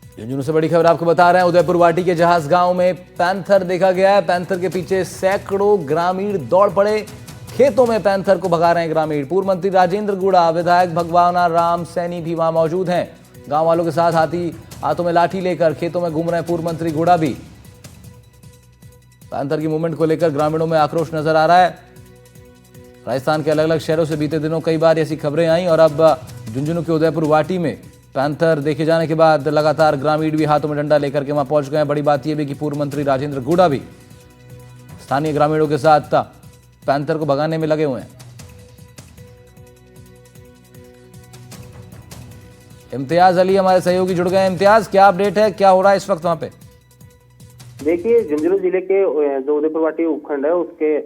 झुंझुनू से बड़ी खबर आपको बता रहे हैं। उदयपुर वाटी के जहाज गांव में पैंथर देखा गया है। पैंथर के पीछे सैकड़ों ग्रामीण दौड़ पड़े। खेतों में पैंथर को भगा रहे हैं ग्रामीण। पूर्व मंत्री राजेंद्र गुड़ा, विधायक भगवाना राम सैनी भी वहां मौजूद हैं। गांव वालों के साथ हाथों में लाठी लेकर खेतों में घूम रहे हैं पूर्व मंत्री गुड़ा भी। पैंथर की मूवमेंट को लेकर ग्रामीणों में आक्रोश नजर आ रहा है। राजस्थान के अलग अलग शहरों से बीते दिनों कई बार ऐसी खबरें आई और अब झुंझुनू के उदयपुर वाटी में पैंथर देखे जाने के बाद लगातार ग्रामीण भी हाथों में डंडा लेकर के वहां पहुंच गए हैं। बड़ी बात यह भी कि पूर्व मंत्री राजेंद्र गुड़ा भी स्थानीय ग्रामीणों के साथ पैंथर को भगाने में लगे हुए हैं। इम्तियाज अली हमारे सहयोगी जुड़ गए हैं। इम्तियाज, क्या अपडेट है, क्या हो रहा है इस वक्त वहां पे? देखिए, झुंझुनू जिले के जो उदयपुर वाटी उपखंड है उसके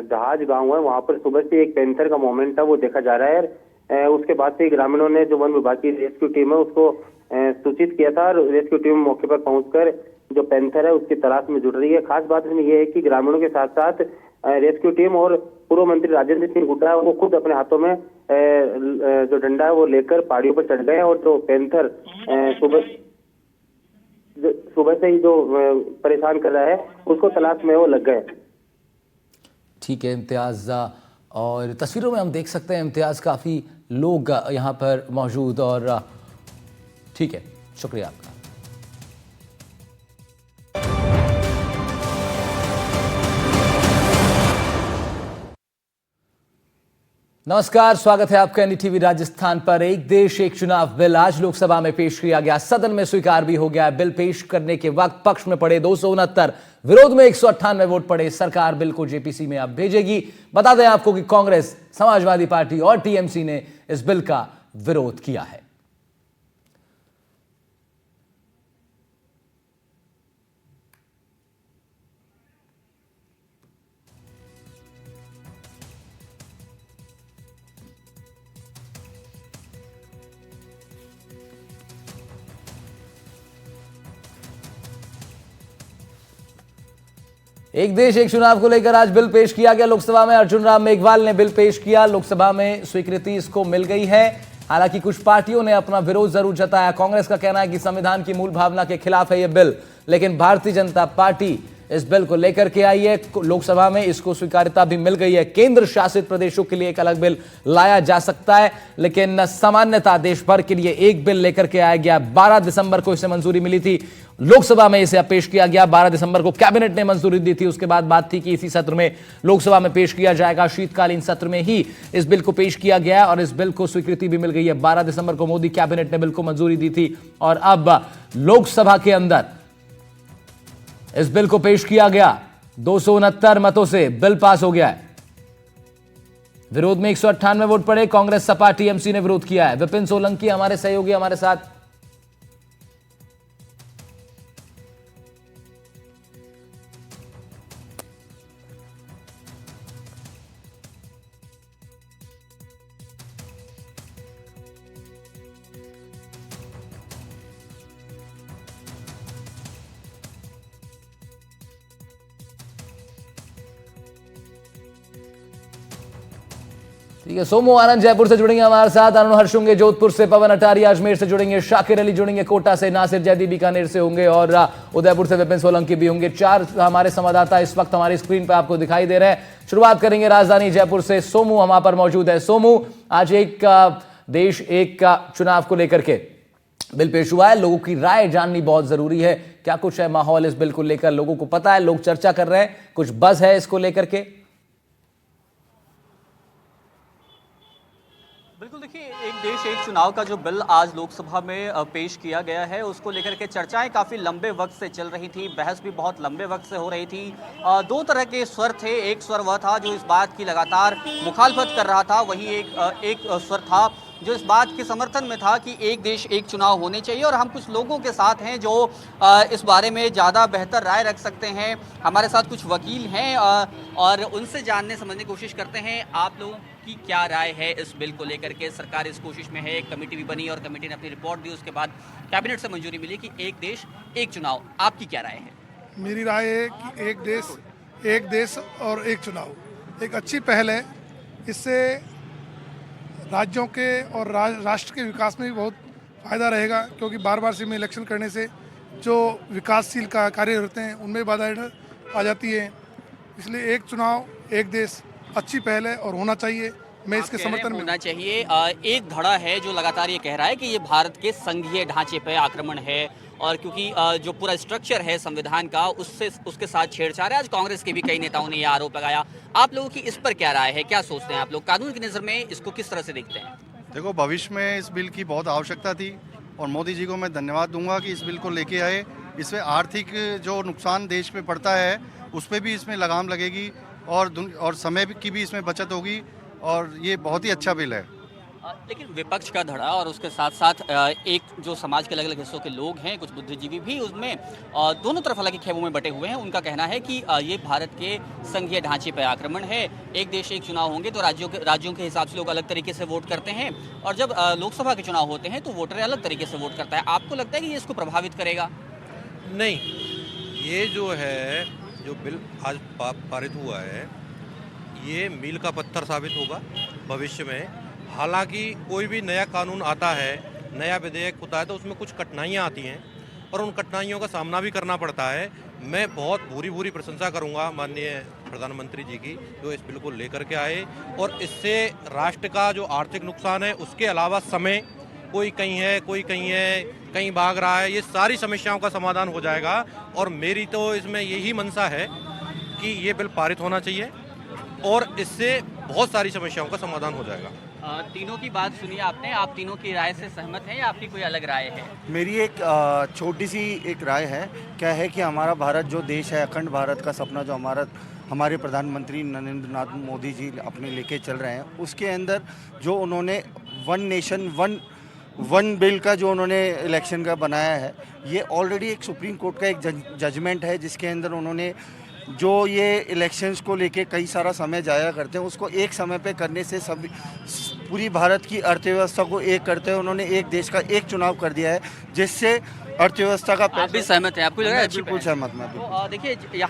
जहाज गांव है, वहां पर सुबह से एक पैंथर का मूवमेंट है वो देखा जा रहा है। उसके बाद से ग्रामीणों ने जो वन विभाग की रेस्क्यू टीम है उसको सूचित किया था और रेस्क्यू टीम मौके पर पहुंचकर जो पैंथर है उसकी तलाश में जुट रही है। खास बात इसमें यह है कि ग्रामीणों के साथ साथ रेस्क्यू टीम और पूर्व मंत्री राजेंद्र सिंह गुड्डा वो खुद अपने हाथों में जो डंडा है वो लेकर पहाड़ियों पर चढ़ गए और जो पैंथर सुबह से ही जो परेशान कर रहा है उसको तलाश में वो लग गए। ठीक है इम्तियाज, और तस्वीरों में हम देख सकते हैं इम्तियाज काफ़ी लोग यहाँ पर मौजूद और ठीक है, शुक्रिया आपका। नमस्कार, स्वागत है आपका एनडीटीवी राजस्थान पर। एक देश एक चुनाव बिल आज लोकसभा में पेश किया गया, सदन में स्वीकार भी हो गया। बिल पेश करने के वक्त पक्ष में पड़े 269, विरोध में 198 वोट पड़े। सरकार बिल को जेपीसी में अब भेजेगी। बता दें आपको कि कांग्रेस, समाजवादी पार्टी और टीएमसी ने इस बिल का विरोध किया है। एक देश एक चुनाव को लेकर आज बिल पेश किया गया लोकसभा में। अर्जुन राम मेघवाल ने बिल पेश किया, लोकसभा में स्वीकृति इसको मिल गई है। हालांकि कुछ पार्टियों ने अपना विरोध जरूर जताया। कांग्रेस का कहना है कि संविधान की मूल भावना के खिलाफ है यह बिल, लेकिन भारतीय जनता पार्टी इस बिल को लेकर के आई है। लोकसभा में इसको स्वीकार्यता भी मिल गई है। केंद्र शासित प्रदेशों के लिए एक अलग बिल लाया जा सकता है, लेकिन सामान्यतः देश भर के लिए एक बिल लेकर के आया गया। 12 दिसंबर को इसे मंजूरी मिली थी, लोकसभा में इसे पेश किया गया। 12 दिसंबर को कैबिनेट ने मंजूरी दी थी। उसके बाद बात थी कि इसी सत्र में लोकसभा में पेश किया जाएगा। शीतकालीन सत्र में ही इस बिल को पेश किया गया और इस बिल को स्वीकृति भी मिल गई है। 12 दिसंबर को मोदी कैबिनेट ने बिल को मंजूरी दी थी और अब लोकसभा के अंदर इस बिल को पेश किया गया। 269 मतों से बिल पास हो गया है। विरोध में 198 वोट पड़े। कांग्रेस, सपा, टीएमसी ने विरोध किया है। विपिन सोलंकी हमारे सहयोगी हमारे साथ। ठीक है, सोमू आनंद जयपुर से जुड़ेंगे हमारे साथ। अरुण हर्ष होंगे जोधपुर से, पवन अटारिया अजमेर से जुड़ेंगे, शाकिर अली जुड़ेंगे कोटा से, नासिर जैदी बीकानेर से होंगे और उदयपुर से विपिन सोलंकी भी होंगे। 4 हमारे संवाददाता इस वक्त हमारी स्क्रीन पर आपको दिखाई दे रहे हैं। शुरुआत करेंगे राजधानी जयपुर से। सोमू हमारे पर मौजूद है। सोमू, आज एक देश एक चुनाव को लेकर के बिल पेश हुआ है, लोगों की राय जाननी बहुत जरूरी है। क्या कुछ है माहौल इस बिल को लेकर? लोगों को पता है, लोग चर्चा कर रहे हैं, कुछ बज़ है इसको लेकर के? बिल्कुल, देखिए, एक देश एक चुनाव का जो बिल आज लोकसभा में पेश किया गया है उसको लेकर के चर्चाएं काफ़ी लंबे वक्त से चल रही थी, बहस भी बहुत लंबे वक्त से हो रही थी। 2 तरह के स्वर थे। एक स्वर वह था जो इस बात की लगातार मुखालफत कर रहा था, वही एक स्वर था जो इस बात के समर्थन में था कि एक देश एक चुनाव होने चाहिए। और हम कुछ लोगों के साथ हैं जो इस बारे में ज़्यादा बेहतर राय रख सकते हैं। हमारे साथ कुछ वकील हैं और उनसे जानने समझने की कोशिश करते हैं आप लोगों की क्या राय है इस बिल को लेकर के। सरकार इस कोशिश में है, एक कमेटी भी बनी और कमेटी ने अपनी रिपोर्ट दी, उसके बाद कैबिनेट से मंजूरी मिली कि एक देश एक चुनाव। आपकी क्या राय है? मेरी राय है कि एक देश और एक चुनाव एक अच्छी पहल है। इससे राज्यों के और राष्ट्र के विकास में भी बहुत फ़ायदा रहेगा, क्योंकि बार बार में इलेक्शन करने से जो विकासशील कार्य होते हैं उनमें बाधा आ जाती है। इसलिए एक चुनाव एक देश अच्छी पहल है और होना चाहिए। मैं इसके समर्थन में होना चाहिए। एक धड़ा है जो लगातार ये कह रहा है कि ये भारत के संघीय ढांचे पर आक्रमण है, और क्योंकि जो पूरा स्ट्रक्चर है संविधान का उसके साथ छेड़छाड़ है। आज कांग्रेस के भी कई नेताओं ने ये आरोप लगाया। आप लोगों की इस पर क्या राय है, क्या सोचते हैं आप लोग? कानून की नज़र में इसको किस तरह से देखते हैं? देखो, भविष्य में इस बिल की बहुत आवश्यकता थी और मोदी जी को मैं धन्यवाद दूंगा कि इस बिल को लेके आए। इसमें आर्थिक जो नुकसान देश पे पड़ता है उस पर भी इसमें लगाम लगेगी और समय की भी इसमें बचत होगी, और ये बहुत ही अच्छा बिल है। लेकिन विपक्ष का धड़ा और उसके साथ साथ एक जो समाज के अलग अलग हिस्सों के लोग हैं, कुछ बुद्धिजीवी भी उसमें दोनों तरफ हालांकि खेमों में बटे हुए हैं। उनका कहना है कि ये भारत के संघीय ढांचे पर आक्रमण है। एक देश एक चुनाव होंगे तो राज्यों के हिसाब से लोग अलग तरीके से वोट करते हैं, और जब लोकसभा के चुनाव होते हैं तो वोटर अलग तरीके से वोट करता है। आपको लगता है कि ये इसको प्रभावित करेगा? नहीं, ये जो है जो बिल आज पारित हुआ है ये मील का पत्थर साबित होगा भविष्य में। हालांकि कोई भी नया कानून आता है, नया विधेयक होता है तो उसमें कुछ कठिनाइयां आती हैं और उन कठिनाइयों का सामना भी करना पड़ता है। मैं बहुत भूरी प्रशंसा करूंगा माननीय प्रधानमंत्री जी की, जो इस बिल को लेकर के आए, और इससे राष्ट्र का जो आर्थिक नुकसान है उसके अलावा समय, कोई कहीं है कोई कहीं है, कहीं भाग रहा है, ये सारी समस्याओं का समाधान हो जाएगा। और मेरी तो इसमें यही मंशा है कि ये बिल पारित होना चाहिए और इससे बहुत सारी समस्याओं का समाधान हो जाएगा। तीनों की बात सुनिए आपने, आप तीनों की राय से सहमत हैं या आपकी कोई अलग राय है? मेरी एक छोटी सी एक राय है। क्या है कि हमारा भारत जो देश है, अखंड भारत का सपना जो हमारे प्रधानमंत्री नरेंद्र नाथ मोदी जी अपने लेके चल रहे हैं, उसके अंदर जो उन्होंने वन नेशन वन बिल का जो उन्होंने इलेक्शन का बनाया है, ये ऑलरेडी एक सुप्रीम कोर्ट का एक जजमेंट है, जिसके अंदर उन्होंने जो ये इलेक्शंस को लेके कई सारा समय जाया करते हैं उसको एक समय पे करने से सभी पूरी भारत की अर्थव्यवस्था को एक करते हुए उन्होंने एक देश का एक चुनाव कर दिया है, जिससे अर्थव्यवस्था का। आप भी सहमत हैं? आपको लग रहा है? बिल्कुल सहमत। मैं देखिए यहाँ